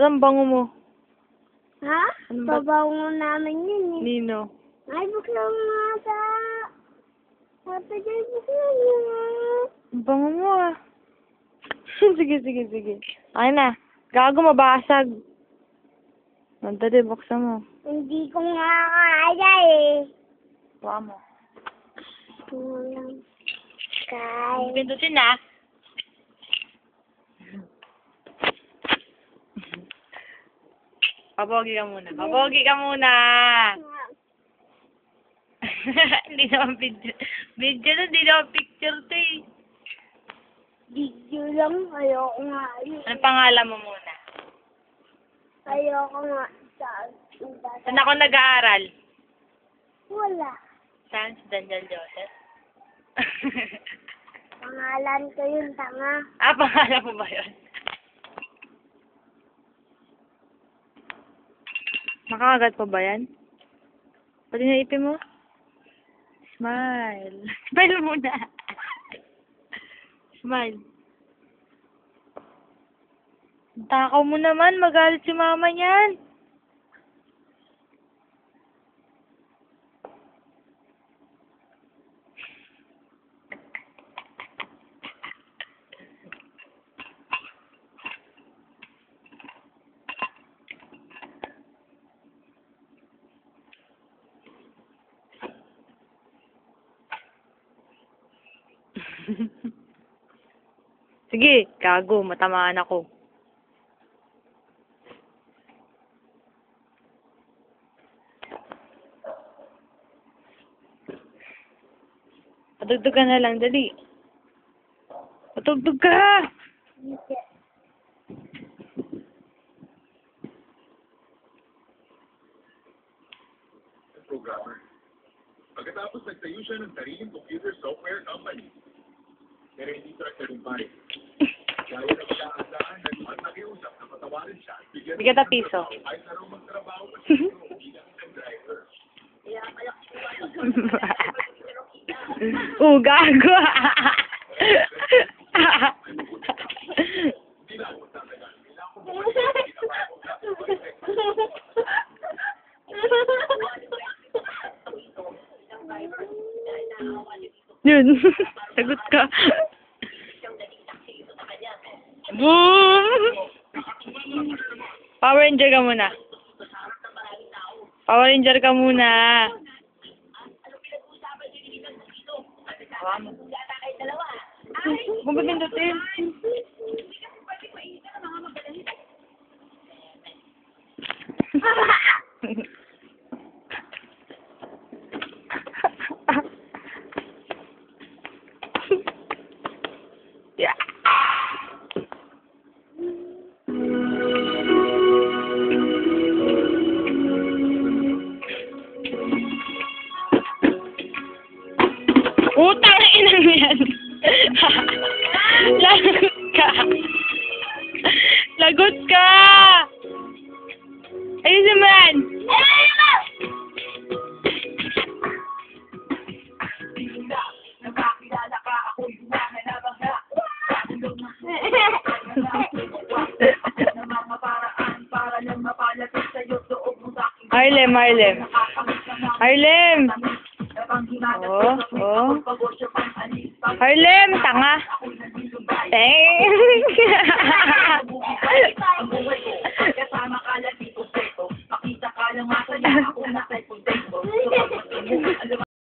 Anong bango mo? Ha? Ano ba? Babango namin yun eh. Nino? Ay, buklang nga sa... Ate Jay, buklang nga. Ang bango mo ah. Sige. Ay na. Gago, mabasag. Dali, buksan mo. Hindi ko nga kaya eh. Buka mo. Walang kaya. Pindutin na. Pabogi ka muna. Hindi naman video. Video na, hindi naman picture to eh. Video lang. Ayoko nga. Anong pangalan mo muna? Ayoko nga. Saan ako nag-aaral? Wala. Saan? Sa Daniel Joseph? Pangalan ko yun, tanga. Pangalan mo ba yun? Makakagat pa ba yan? Pati na ipin mo? Smile. Smile muna. Smile. Takaw mo naman. Magalit si mama niyan. Sige, gago, matamaan ako. Patugtog ka na lang, dali. Patugtog ka! Hindi. Programmer. Pagkatapos nagtayo siya ng sariling computer software company. Pero hindi siya tagumpay. Kaya na pag-aasaan at nakiusap na patawarin siya. Bigat na piso. Ay na raw magtrabaho pa siya bilang isang driver. Gago! Hindi na ako tatagal. Yun. Sagot ka. Boom! Power Ranger ka muna. Power Ranger ka muna. Kung ba pindutin? Yeah. Utang ina yan. Lagot ka. Lagot ka. Ayusin mo yan. Harlem. Oh. Harlem, tanga. Thanks. Kasama ka lang dito, Makita ka lang nga sa ako na